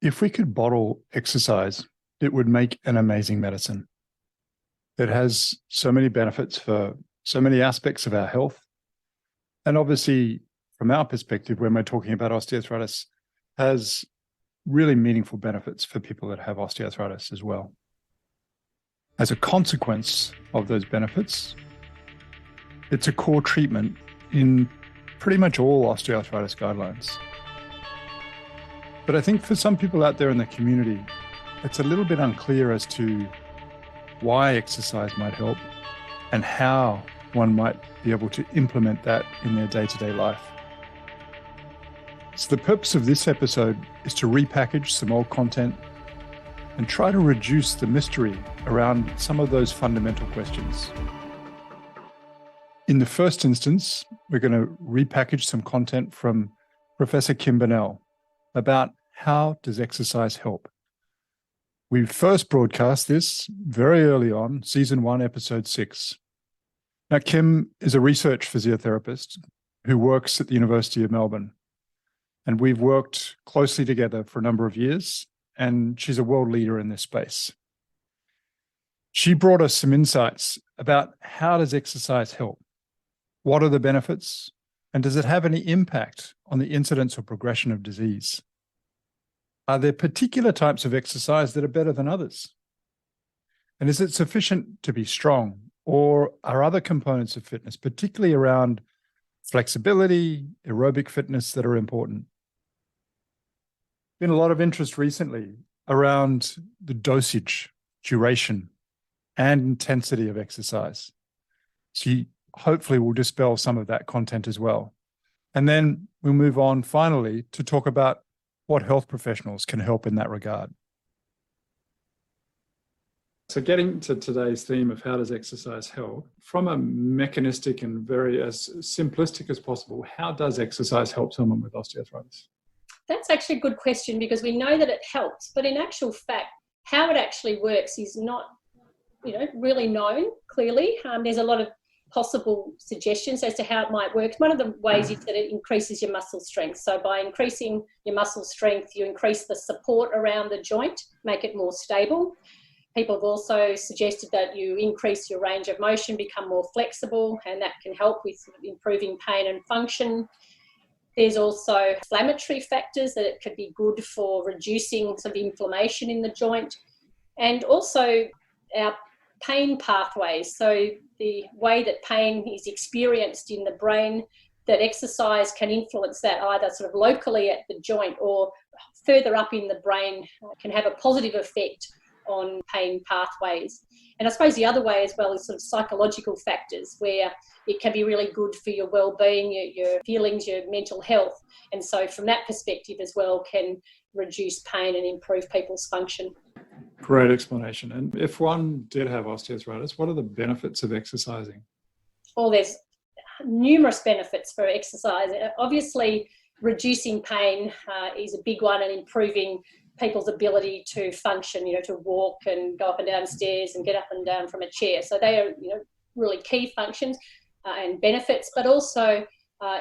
If we could bottle exercise, it would make an amazing medicine. It has so many benefits for so many aspects of our health. And obviously, from our perspective, when we're talking about osteoarthritis, has really meaningful benefits for people that have osteoarthritis as well. As a consequence of those benefits, it's a core treatment in pretty much all osteoarthritis guidelines. But I think for some people out there in the community, it's a little bit unclear as to why exercise might help and how one might be able to implement that in their day-to-day life. So the purpose of this episode is to repackage some old content and try to reduce the mystery around some of those fundamental questions. In the first instance, we're going to repackage some content from Professor Kim Bennell about how does exercise help. We first broadcast this very early on, season 1, episode 6. Now, Kim is a research physiotherapist who works at the University of Melbourne, and we've worked closely together for a number of years, and she's a world leader in this space. She brought us some insights about how does exercise help? What are the benefits? And does it have any impact on the incidence or progression of disease? Are there particular types of exercise that are better than others? And is it sufficient to be strong? Or are other components of fitness, particularly around flexibility, aerobic fitness, that are important? Been a lot of interest recently around the dosage, duration, and intensity of exercise. So hopefully we'll dispel some of that content as well. And then we'll move on finally to talk about what health professionals can help in that regard. So getting to today's theme of how does exercise help, from a mechanistic and very as simplistic as possible, how does exercise help someone with osteoarthritis? That's actually a good question, because we know that it helps, but in actual fact, how it actually works is not, really known clearly. There's a lot of possible suggestions as to how it might work. One of the ways is that it increases your muscle strength. So by increasing your muscle strength, you increase the support around the joint, make it more stable. People have also suggested that you increase your range of motion, become more flexible, and that can help with improving pain and function. There's also inflammatory factors that it could be good for reducing some inflammation in the joint, and also our pain pathways. So the way that pain is experienced in the brain, that exercise can influence that either sort of locally at the joint or further up in the brain, can have a positive effect on pain pathways. And I suppose the other way as well is sort of psychological factors, where it can be really good for your well-being, your feelings, your mental health. And so from that perspective as well, can reduce pain and improve people's function. Great explanation. And if one did have osteoarthritis, what are the benefits of exercising? Well, there's numerous benefits for exercise. Obviously, reducing pain is a big one, and improving people's ability to function, to walk and go up and down stairs and get up and down from a chair. So they are, really key functions and benefits, but also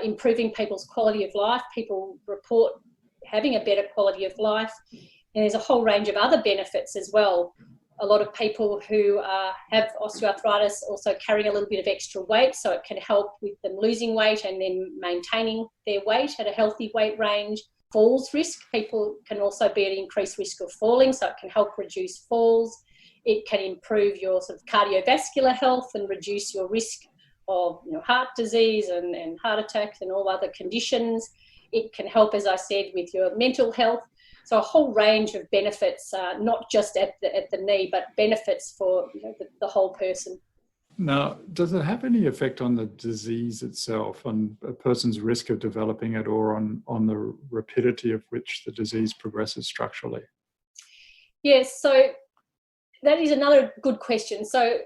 improving people's quality of life. People report having a better quality of life. And there's a whole range of other benefits as well. A lot of people who have osteoarthritis also carry a little bit of extra weight, so it can help with them losing weight and then maintaining their weight at a healthy weight range. Falls risk, people can also be at increased risk of falling, so it can help reduce falls. It can improve your sort of cardiovascular health and reduce your risk of heart disease and heart attacks and all other conditions. It can help, as I said, with your mental health. So a whole range of benefits, not just at the knee, but benefits for the whole person. Now, does it have any effect on the disease itself, on a person's risk of developing it, or on the rapidity of which the disease progresses structurally? Yes, so that is another good question. So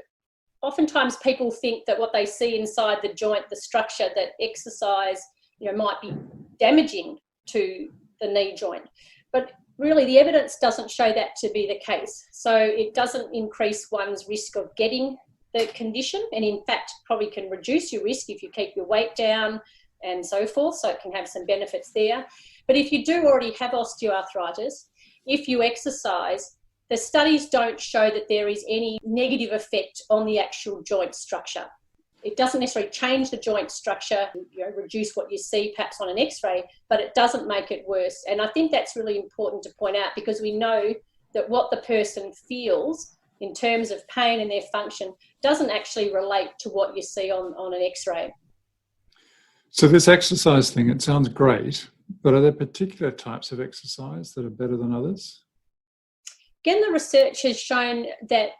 oftentimes people think that what they see inside the joint, the structure, that exercise, might be damaging to the knee joint. But really the evidence doesn't show that to be the case. So it doesn't increase one's risk of getting the condition, and in fact probably can reduce your risk if you keep your weight down and so forth, so it can have some benefits there. But if you do already have osteoarthritis, if you exercise, the studies don't show that there is any negative effect on the actual joint structure. It doesn't necessarily change the joint structure, reduce what you see perhaps on an x-ray, but it doesn't make it worse. And I think that's really important to point out, because we know that what the person feels in terms of pain and their function doesn't actually relate to what you see on an x-ray. So this exercise thing, it sounds great, but are there particular types of exercise that are better than others? Again, the research has shown that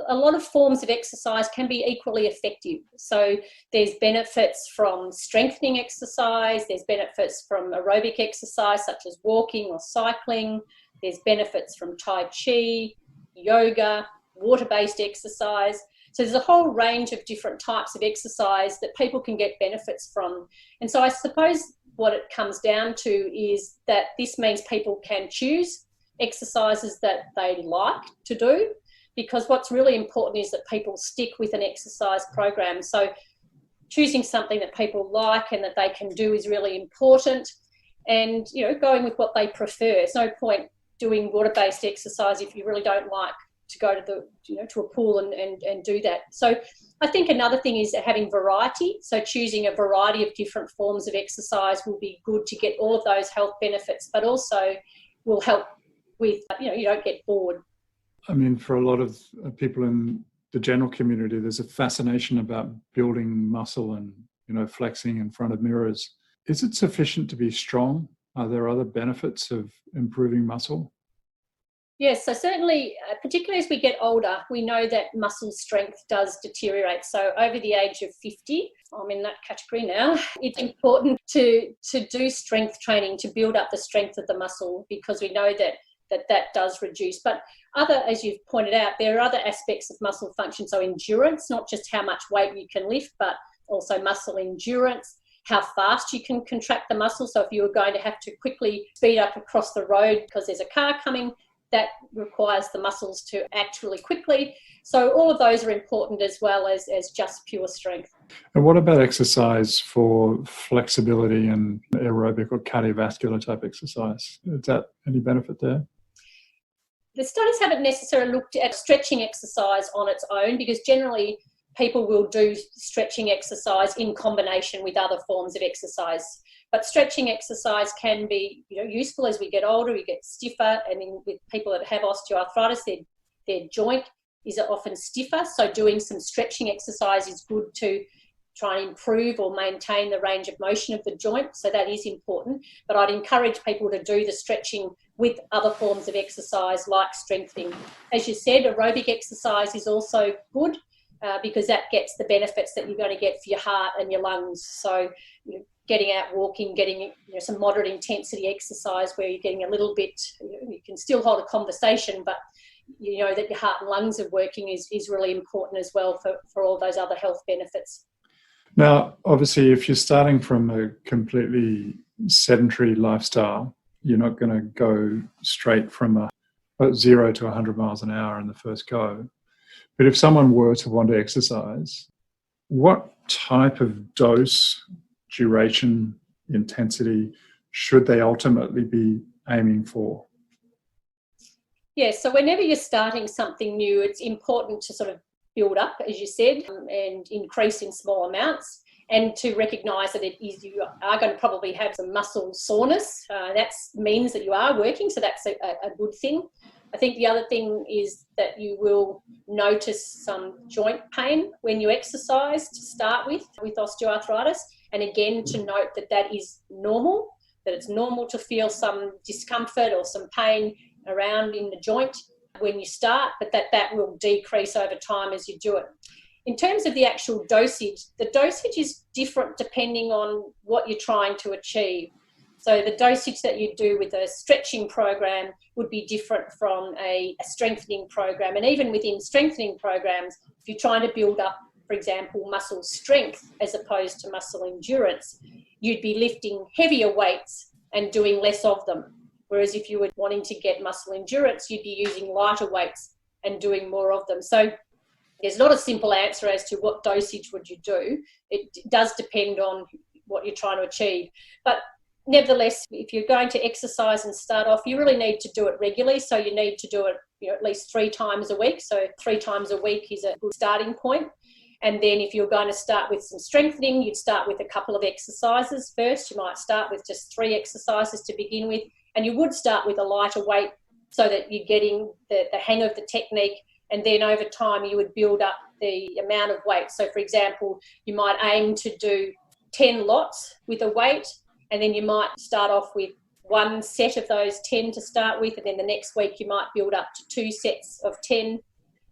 a lot of forms of exercise can be equally effective. So there's benefits from strengthening exercise, there's benefits from aerobic exercise such as walking or cycling, there's benefits from Tai Chi, yoga, water-based exercise. So there's a whole range of different types of exercise that people can get benefits from. And so I suppose what it comes down to is that this means people can choose exercises that they like to do, because what's really important is that people stick with an exercise program. So choosing something that people like and that they can do is really important, and going with what they prefer. There's no point doing water-based exercise if you really don't like to go to to a pool and do that. So I think another thing is having variety. So choosing a variety of different forms of exercise will be good to get all of those health benefits, but also will help with, you don't get bored. I mean, for a lot of people in the general community, there's a fascination about building muscle and, flexing in front of mirrors. Is it sufficient to be strong? Are there other benefits of improving muscle? Yes, so certainly, particularly as we get older, we know that muscle strength does deteriorate. So over the age of 50, I'm in that category now, it's important to do strength training to build up the strength of the muscle, because we know that does reduce. But as you've pointed out, there are other aspects of muscle function. So endurance, not just how much weight you can lift, but also muscle endurance, how fast you can contract the muscle. So if you were going to have to quickly speed up across the road because there's a car coming, that requires the muscles to act really quickly. So all of those are important, as well as just pure strength. And what about exercise for flexibility and aerobic or cardiovascular type exercise? Is that any benefit there? The studies haven't necessarily looked at stretching exercise on its own, because generally people will do stretching exercise in combination with other forms of exercise. But stretching exercise can be, useful as we get older. We get stiffer, and with people that have osteoarthritis, their joint is often stiffer. So doing some stretching exercise is good to try and improve or maintain the range of motion of the joint. So that is important. But I'd encourage people to do the stretching with other forms of exercise like strengthening. As you said, aerobic exercise is also good, because that gets the benefits that you're going to get for your heart and your lungs. So getting out walking, getting some moderate intensity exercise where you're getting a little bit, you can still hold a conversation, but that your heart and lungs are working is really important as well for all those other health benefits. Now, obviously, if you're starting from a completely sedentary lifestyle, you're not going to go straight from 0 to 100 miles an hour in the first go. But if someone were to want to exercise, what type of dose, duration, intensity should they ultimately be aiming for? Yes, so whenever you're starting something new, it's important to sort of build up, as you said, and increase in small amounts, and to recognise that you are going to probably have some muscle soreness. That means that you are working, so that's a good thing. I think the other thing is that you will notice some joint pain when you exercise to start with osteoarthritis. And again, to note that is normal, that it's normal to feel some discomfort or some pain around in the joint when you start, but that will decrease over time as you do it. In terms of the actual dosage, the dosage is different depending on what you're trying to achieve. So the dosage that you do with a stretching program would be different from a strengthening program. And even within strengthening programs, if you're trying to build up, for example, muscle strength as opposed to muscle endurance, you'd be lifting heavier weights and doing less of them. Whereas if you were wanting to get muscle endurance, you'd be using lighter weights and doing more of them. So there's not a simple answer as to what dosage would you do. It does depend on what you're trying to achieve. But nevertheless, if you're going to exercise and start off, you really need to do it regularly. So you need to do it at least 3 times a week. So 3 times a week is a good starting point. And then if you're going to start with some strengthening, you'd start with a couple of exercises first. You might start with just 3 exercises to begin with. And you would start with a lighter weight so that you're getting the hang of the technique. And then over time, you would build up the amount of weight. So, for example, you might aim to do 10 lots with a weight, and then you might start off with 1 set of those 10 to start with, and then the next week you might build up to 2 sets of 10,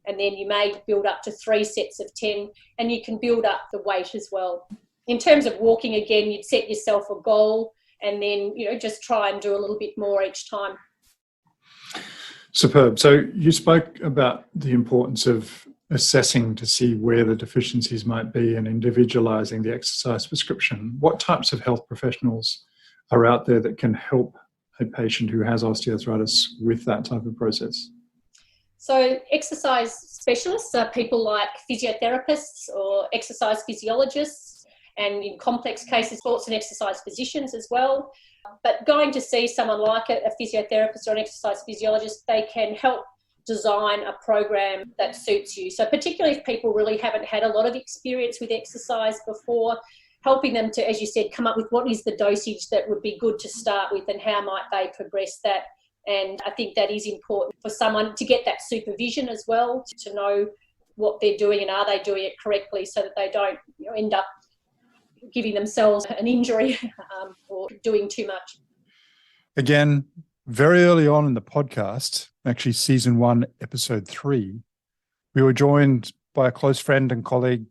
and then you may build up to 3 sets of 10, and you can build up the weight as well. In terms of walking, again, you'd set yourself a goal and then, just try and do a little bit more each time. Superb. So you spoke about the importance of assessing to see where the deficiencies might be and individualising the exercise prescription. What types of health professionals are out there that can help a patient who has osteoarthritis with that type of process? So exercise specialists are people like physiotherapists or exercise physiologists, and in complex cases, sports and exercise physicians as well. But going to see someone like a physiotherapist or an exercise physiologist, they can help design a program that suits you. So particularly if people really haven't had a lot of experience with exercise before, helping them to, as you said, come up with what is the dosage that would be good to start with and how might they progress that. And I think that is important for someone to get that supervision as well, to know what they're doing and are they doing it correctly, so that they don't end up giving themselves an injury or doing too much. Again, very early on in the podcast, actually season 1, episode 3, we were joined by a close friend and colleague,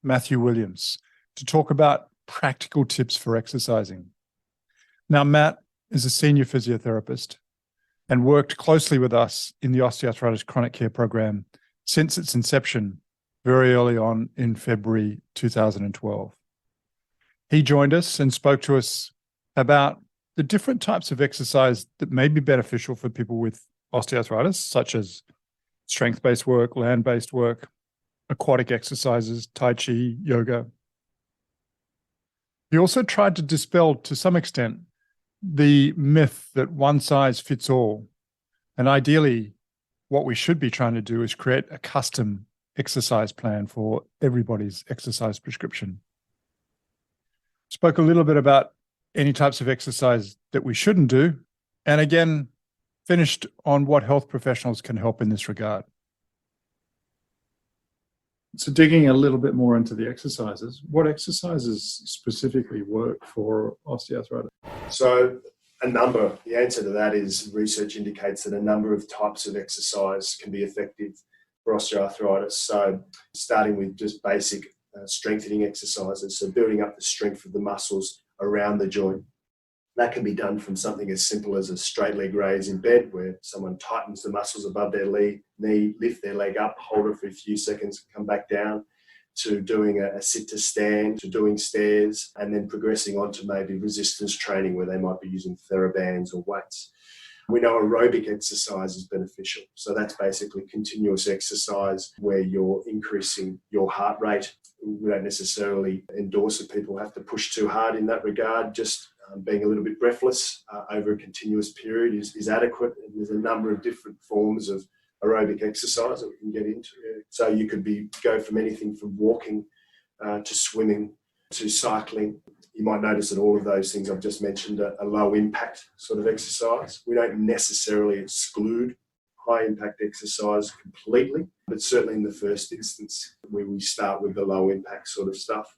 Matthew Williams, to talk about practical tips for exercising. Now, Matt is a senior physiotherapist and worked closely with us in the Osteoarthritis Chronic Care Program since its inception very early on in February 2012. He joined us and spoke to us about the different types of exercise that may be beneficial for people with osteoarthritis, such as strength-based work, land-based work, aquatic exercises, Tai Chi, yoga. He also tried to dispel, to some extent, the myth that one size fits all. And ideally, what we should be trying to do is create a custom exercise plan for everybody's exercise prescription. Spoke a little bit about any types of exercise that we shouldn't do, and again, finished on what health professionals can help in this regard. So digging a little bit more into the exercises, what exercises specifically work for osteoarthritis? So a number. The answer to that is research indicates that a number of types of exercise can be effective for osteoarthritis. So starting with just basic strengthening exercises, so building up the strength of the muscles around the joint. That can be done from something as simple as a straight leg raise in bed, where someone tightens the muscles above their knee, lift their leg up, hold it for a few seconds, come back down, to doing a sit to stand, to doing stairs, and then progressing on to maybe resistance training, where they might be using therabands or weights. We know aerobic exercise is beneficial. So that's basically continuous exercise where you're increasing your heart rate. We don't necessarily endorse that people have to push too hard in that regard. Just being a little bit breathless over a continuous period is adequate. And there's a number of different forms of aerobic exercise that we can get into. So you could go from anything from walking to swimming to cycling. You might notice that all of those things I've just mentioned are low impact sort of exercise. We don't necessarily exclude high impact exercise completely, but certainly in the first instance, we start with the low impact sort of stuff.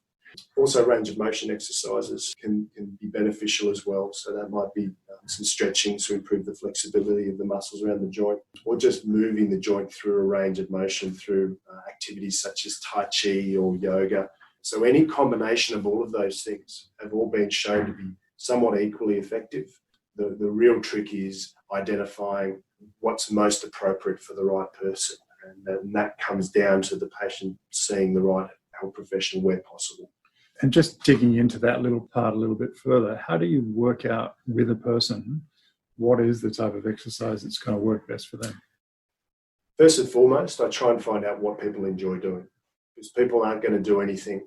Also, range of motion exercises can be beneficial as well. So that might be some stretching to improve the flexibility of the muscles around the joint, or just moving the joint through a range of motion through activities such as Tai Chi or yoga. So any combination of all of those things have all been shown to be somewhat equally effective. The real trick is identifying what's most appropriate for the right person. And that comes down to the patient seeing the right health professional where possible. And just digging into that little part a little bit further, how do you work out with a person what is the type of exercise that's going to work best for them? First and foremost, I try and find out what people enjoy doing, because people aren't going to do anything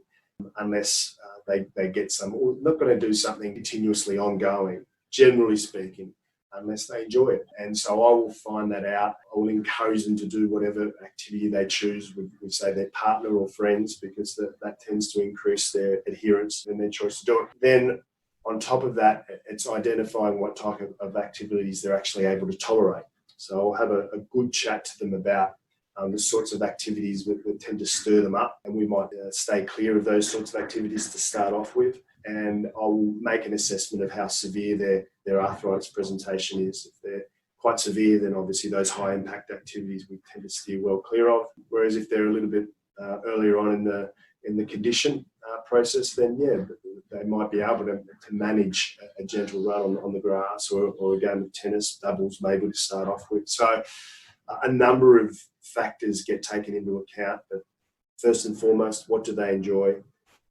unless they get some, or not going to do something continuously ongoing, generally speaking, unless they enjoy it. And so I will find that out. I will encourage them to do whatever activity they choose with, say, their partner or friends, because that tends to increase their adherence and their choice to do it. Then on top of that, it's identifying what type of activities they're actually able to tolerate. So I'll have a good chat to them about the sorts of activities that tend to stir them up, and we might stay clear of those sorts of activities to start off with. And I'll make an assessment of how severe their arthritis presentation is. If they're quite severe, then obviously those high impact activities we tend to steer well clear of. Whereas if they're a little bit earlier on in the condition process, then they might be able to manage a gentle run on the grass or a game of tennis, doubles maybe to start off with. So a number of factors get taken into account, but first and foremost, what do they enjoy?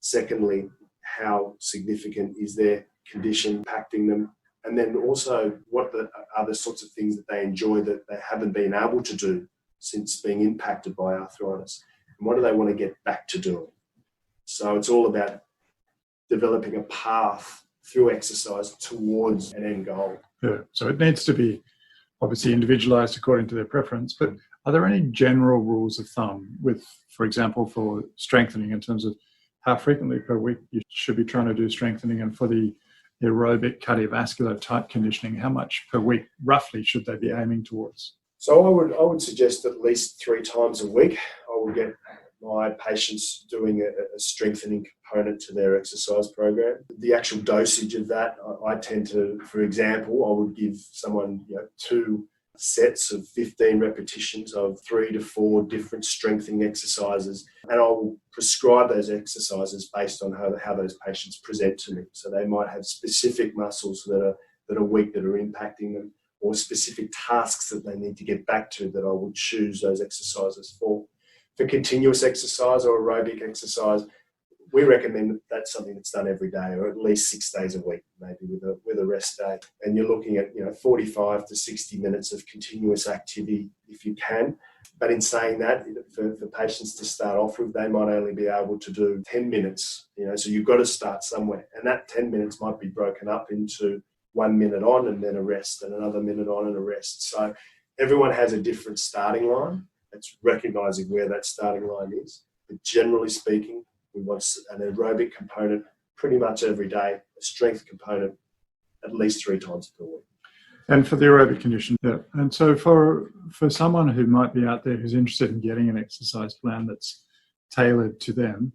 Secondly, how significant is their condition impacting them? And then also, what are the sorts of things that they enjoy that they haven't been able to do since being impacted by arthritis? And what do they want to get back to doing? So it's all about developing a path through exercise towards an end goal. Yeah, so it needs to be obviously individualized according to their preference, but are there any general rules of thumb with, for example, for strengthening in terms of how frequently per week you should be trying to do strengthening, and for the aerobic cardiovascular type conditioning, how much per week roughly should they be aiming towards? So I would suggest at least 3 times a week I will get my patients doing a strengthening component to their exercise program. The actual dosage of that, I tend to, for example, I would give someone 2 sets of 15 repetitions of 3 to 4 different strengthening exercises, and I will prescribe those exercises based on how those patients present to me. So they might have specific muscles that are weak, that are impacting them, or specific tasks that they need to get back to that I will choose those exercises for. For continuous exercise or aerobic exercise, we recommend that that's something that's done every day, or at least 6 days a week, maybe with a rest day. And you're looking at 45 to 60 minutes of continuous activity if you can. But in saying that, for patients to start off with, they might only be able to do 10 minutes. So you've got to start somewhere, and that 10 minutes might be broken up into 1 minute on and then a rest, and another minute on and a rest. So everyone has a different starting line. It's recognising where that starting line is. But generally speaking, we want an aerobic component pretty much every day, a strength component at least 3 times per week. And for the aerobic condition, yeah. And so for someone who might be out there who's interested in getting an exercise plan that's tailored to them,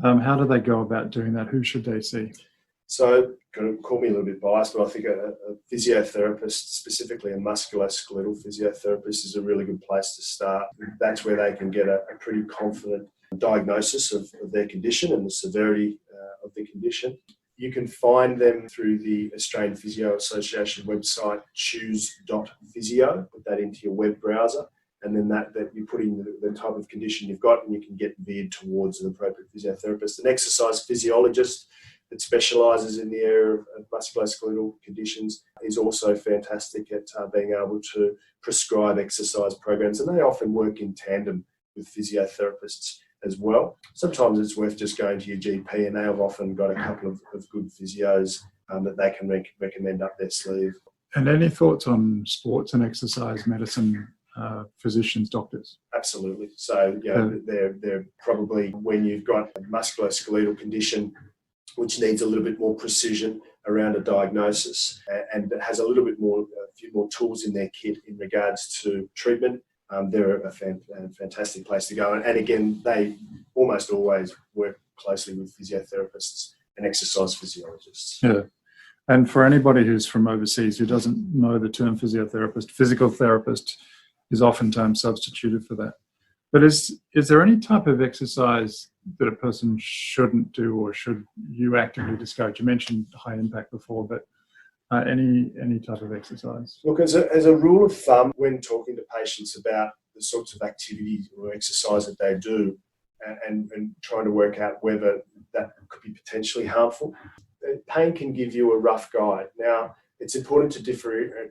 how do they go about doing that? Who should they see? So, going to call me a little bit biased, but I think a physiotherapist, specifically a musculoskeletal physiotherapist, is a really good place to start. That's where they can get a pretty confident diagnosis of their condition and the severity of the condition. You can find them through the Australian Physio Association website, choose.physio. Put that into your web browser, and then that you put in the type of condition you've got, and you can get veered towards an appropriate physiotherapist. An exercise physiologist that specialises in the area of musculoskeletal conditions is also fantastic at being able to prescribe exercise programs, and they often work in tandem with physiotherapists as well. Sometimes it's worth just going to your GP, and they have often got a couple of good physios that they can recommend up their sleeve. And any thoughts on sports and exercise medicine physicians, doctors? Absolutely. So they're probably, when you've got a musculoskeletal condition which needs a little bit more precision around a diagnosis and has a little bit more, a few more tools in their kit in regards to treatment, they're a fantastic place to go. And again, they almost always work closely with physiotherapists and exercise physiologists. Yeah. And for anybody who's from overseas who doesn't know the term physiotherapist, physical therapist is oftentimes substituted for that. But is there any type of exercise that a person shouldn't do, or should you actively discourage? You mentioned high impact before, but any type of exercise? Look, as a rule of thumb, when talking to patients about the sorts of activities or exercise that they do, and trying to work out whether that could be potentially harmful, pain can give you a rough guide. Now, it's important to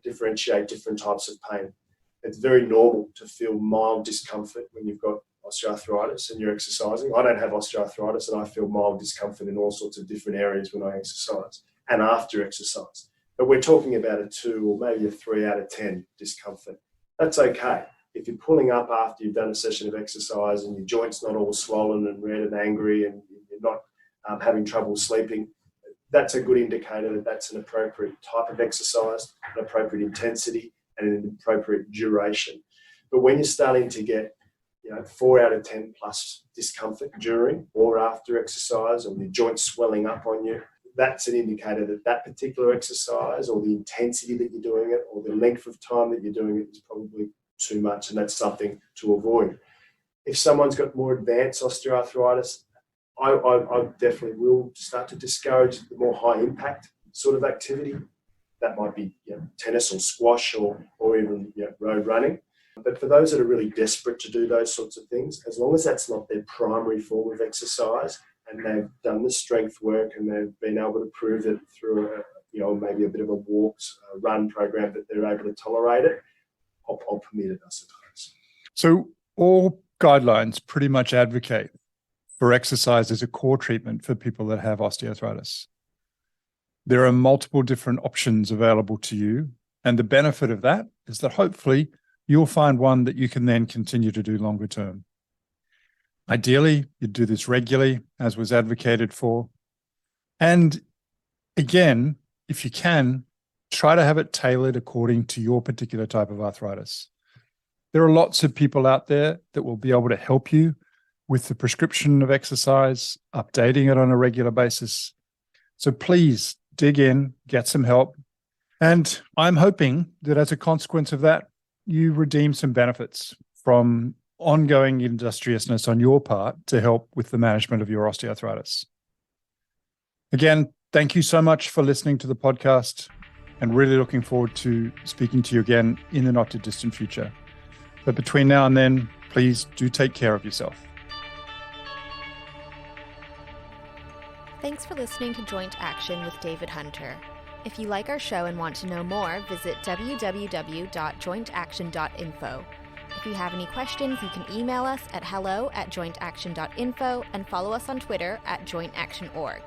differentiate different types of pain. It's very normal to feel mild discomfort when you've got osteoarthritis and you're exercising. I don't have osteoarthritis and I feel mild discomfort in all sorts of different areas when I exercise and after exercise. But we're talking about a 2 or maybe a 3 out of 10 discomfort. That's okay. If you're pulling up after you've done a session of exercise and your joint's not all swollen and red and angry and you're not having trouble sleeping, that's a good indicator that that's an appropriate type of exercise, an appropriate intensity, and an appropriate duration. But when you're starting to get 4 out of 10 plus discomfort during or after exercise, or your joints swelling up on you, that's an indicator that that particular exercise or the intensity that you're doing it or the length of time that you're doing it is probably too much, and that's something to avoid. If someone's got more advanced osteoarthritis, I definitely will start to discourage the more high impact sort of activity. That might be tennis or squash or even road running. But for those that are really desperate to do those sorts of things, as long as that's not their primary form of exercise and they've done the strength work and they've been able to prove that through maybe a bit of a run program that they're able to tolerate it, I'll permit it, I suppose. So all guidelines pretty much advocate for exercise as a core treatment for people that have osteoarthritis. There are multiple different options available to you, and the benefit of that is that hopefully you'll find one that you can then continue to do longer term. Ideally, you do this regularly, as was advocated for. And again, if you can, try to have it tailored according to your particular type of arthritis. There are lots of people out there that will be able to help you with the prescription of exercise, updating it on a regular basis. So please dig in, get some help. And I'm hoping that as a consequence of that, you redeem some benefits from ongoing industriousness on your part to help with the management of your osteoarthritis. Again, thank you so much for listening to the podcast, and really looking forward to speaking to you again in the not too distant future. But between now and then, please do take care of yourself. Thanks for listening to Joint Action with David Hunter. If you like our show and want to know more, visit www.jointaction.info. If you have any questions, you can email us at hello@jointaction.info and follow us on Twitter @jointactionorg.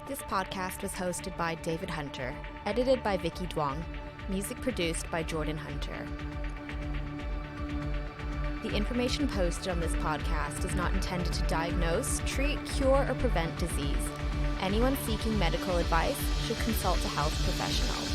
This podcast was hosted by David Hunter, edited by Vicky Duong, music produced by Jordan Hunter. The information posted on this podcast is not intended to diagnose, treat, cure, or prevent disease. Anyone seeking medical advice should consult a health professional.